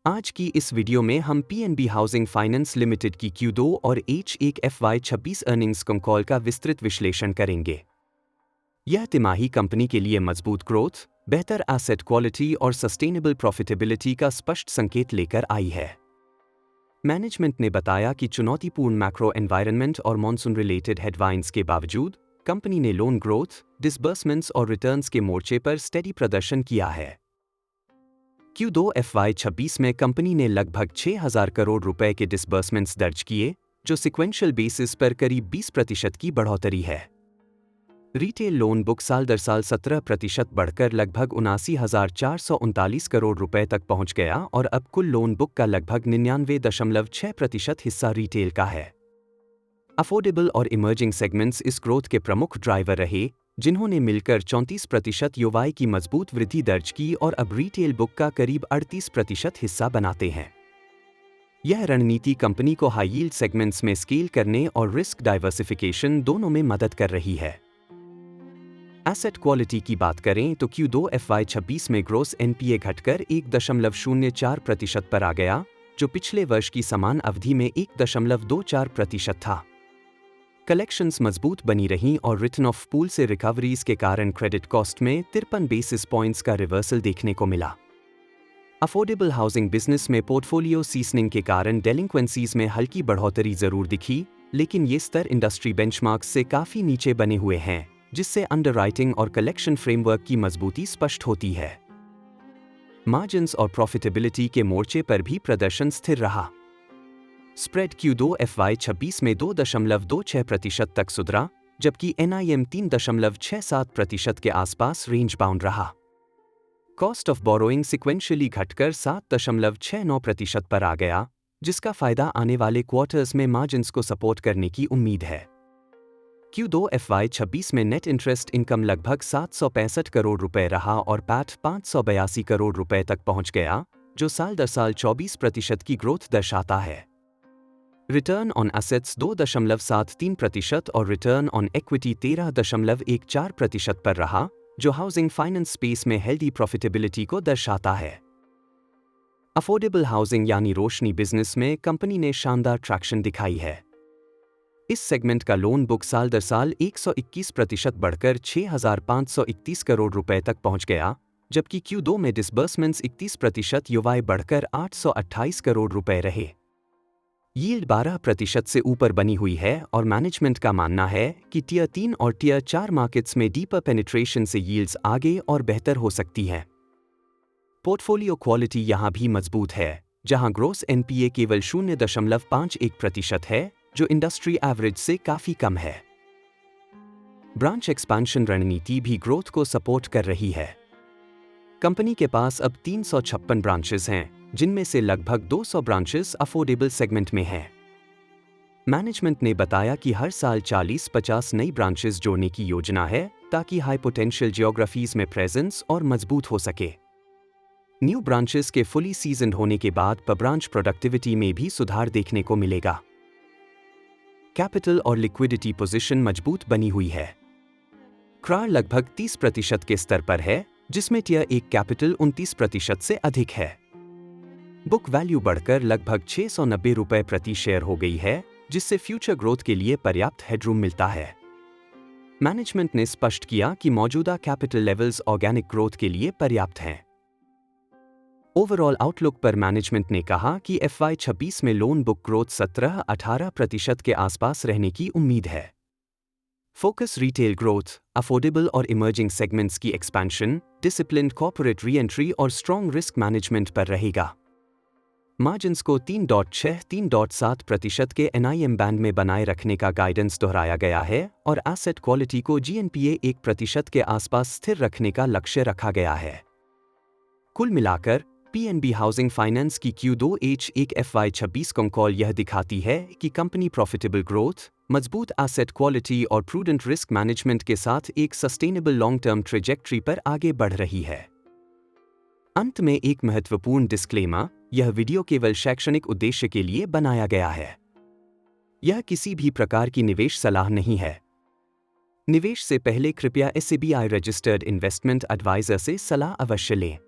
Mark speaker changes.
Speaker 1: आज की इस वीडियो में हम पीएनबी हाउसिंग फाइनेंस लिमिटेड की Q2 और H1 FY26 अर्निंग्स कॉल का विस्तृत विश्लेषण करेंगे। यह तिमाही कंपनी के लिए मजबूत ग्रोथ, बेहतर एसेट क्वालिटी और सस्टेनेबल प्रॉफिटेबिलिटी का स्पष्ट संकेत लेकर आई है। मैनेजमेंट ने बताया कि चुनौतीपूर्ण मैक्रो एनवायरनमेंट और मॉनसून रिलेटेड हेडवाइंस के बावजूद कंपनी ने लोन ग्रोथ, डिसबर्समेंट्स और रिटर्न्स के मोर्चे पर स्टेडी प्रदर्शन किया है। Q2 FY26 में कंपनी ने लगभग 6,000 करोड़ रुपए के डिसबर्समेंट्स दर्ज किए, जो सिक्वेंशियल बेसिस पर करीब 20% की बढ़ोतरी है। रिटेल लोन बुक साल दर साल 17% बढ़कर लगभग 79,439 करोड़ रुपए तक पहुंच गया और अब कुल लोन बुक का लगभग 99.6% हिस्सा रिटेल का है। अफोर्डेबल और इमर्जिंग सेगमेंट्स इस ग्रोथ के प्रमुख ड्राइवर रहे, जिन्होंने मिलकर 34% योवाई की मजबूत वृद्धि दर्ज की और अब रिटेल बुक का करीब 38% हिस्सा बनाते हैं। यह रणनीति कंपनी को हाई यील्ड सेगमेंट्स में स्केल करने और रिस्क डाइवर्सिफिकेशन दोनों में मदद कर रही है। एसेट क्वालिटी की बात करें तो Q2 FY26 में ग्रोस NPA घटकर 1.04% पर आ गया, जो पिछले वर्ष की समान अवधि में 1.24% था। कलेक्शंस मजबूत बनी रहीं और रिटर्न ऑफ पूल से रिकवरीज के कारण क्रेडिट कॉस्ट में 53 बेसिस पॉइंट्स का रिवर्सल देखने को मिला। अफोर्डेबल हाउसिंग बिजनेस में पोर्टफोलियो सीजनिंग के कारण डेलिंक्वेंसीज में हल्की बढ़ोतरी जरूर दिखी, लेकिन ये स्तर इंडस्ट्री बेंचमार्क्स से काफी नीचे बने हुए हैं, जिससे अंडरराइटिंग और कलेक्शन फ्रेमवर्क की मजबूती स्पष्ट होती है। मार्जिन्स और प्रॉफिटेबिलिटी के मोर्चे पर भी प्रदर्शन स्थिर रहा। स्प्रेड Q2 FY26 में 2.26% तक सुधरा, जबकि NIM 3.67% के आसपास रेंज बाउंड रहा। कॉस्ट ऑफ बोरोइंग सिक्वेंशियली घटकर 7.69% पर आ गया, जिसका फायदा आने वाले क्वार्टर्स में मार्जिन्स को सपोर्ट करने की उम्मीद है। Q2 FY26 में नेट इंटरेस्ट इनकम लगभग 765 करोड़ रुपए रहा और पैट 582 करोड़ रुपए तक पहुंच गया, जो साल दर साल 24% की ग्रोथ दर्शाता है। रिटर्न ऑन एसेट्स 2.73% और रिटर्न ऑन इक्विटी 13.14% पर रहा, जो हाउसिंग फाइनेंस स्पेस में हेल्दी प्रॉफिटेबिलिटी को दर्शाता है। अफोर्डेबल हाउसिंग यानी रोशनी बिजनेस में कंपनी ने शानदार ट्रैक्शन दिखाई है। इस सेगमेंट का लोन बुक साल दर साल 121% बढ़कर 6,531 करोड़ रुपए तक पहुंच गया, जबकि Q2 में डिसबर्समेंट्स 31% योवाई बढ़कर 828 करोड़ रुपए रहे। यील्ड 12% से ऊपर बनी हुई है और मैनेजमेंट का मानना है कि टियर 3 और टियर 4 मार्केट्स में डीपर पेनिट्रेशन से यील्ड्स आगे और बेहतर हो सकती हैं। पोर्टफोलियो क्वालिटी यहां भी मजबूत है, जहां ग्रोस NPA केवल 0.51% है, जो इंडस्ट्री एवरेज से काफी कम है। ब्रांच एक्सपेंशन रणनीति भी ग्रोथ को सपोर्ट कर रही है। कंपनी के पास अब 356 ब्रांचेस हैं, जिनमें से लगभग 200 ब्रांचेस अफोर्डेबल सेगमेंट में हैं। मैनेजमेंट ने बताया कि हर साल 40-50 नई ब्रांचेस जोड़ने की योजना है, ताकि हाई पोटेंशियल जियोग्राफीज में प्रेजेंस और मजबूत हो सके। न्यू ब्रांचेस के फुली सीजन्ड होने के बाद पर ब्रांच प्रोडक्टिविटी में भी सुधार देखने को मिलेगा। कैपिटल और लिक्विडिटी पोजीशन मजबूत बनी हुई है। CRAR लगभग 30% के स्तर पर है, जिसमें टियर 1 कैपिटल 29% से अधिक है। बुक वैल्यू बढ़कर लगभग 690 रुपए प्रति शेयर हो गई है, जिससे फ्यूचर ग्रोथ के लिए पर्याप्त हेडरूम मिलता है। मैनेजमेंट ने स्पष्ट किया कि मौजूदा कैपिटल लेवल्स ऑर्गेनिक ग्रोथ के लिए पर्याप्त हैं। ओवरऑल आउटलुक पर मैनेजमेंट ने कहा कि FY26 में लोन बुक ग्रोथ 17-18% के आसपास रहने की उम्मीद है। फोकस रिटेल ग्रोथ, अफोर्डेबल और इमर्जिंग सेगमेंट्स की एक्सपेंशन, डिसिप्लिन्ड कॉर्पोरेट री-एंट्री और स्ट्रॉन्ग रिस्क मैनेजमेंट पर रहेगा। मार्जिन्स को 3.6-3.7% के NIM बैंड में बनाए रखने का गाइडेंस दोहराया गया है और एसेट क्वालिटी को GNPA 1% के आसपास स्थिर रखने का लक्ष्य रखा गया है। कुल मिलाकर पीएनबी हाउसिंग फाइनेंस की Q2 H1 FY26 कॉल यह दिखाती है कि कंपनी प्रॉफिटेबल ग्रोथ, मजबूत एसेट क्वालिटी और प्रूडेंट रिस्क मैनेजमेंट के साथ एक सस्टेनेबल लॉन्ग टर्म ट्रेजेक्ट्री पर आगे बढ़ रही है। अंत में एक महत्वपूर्ण डिस्क्लेमर, यह वीडियो केवल शैक्षणिक उद्देश्य के लिए बनाया गया है। यह किसी भी प्रकार की निवेश सलाह नहीं है। निवेश से पहले कृपया SEBI रजिस्टर्ड इन्वेस्टमेंट एडवाइजर से सलाह अवश्य लें।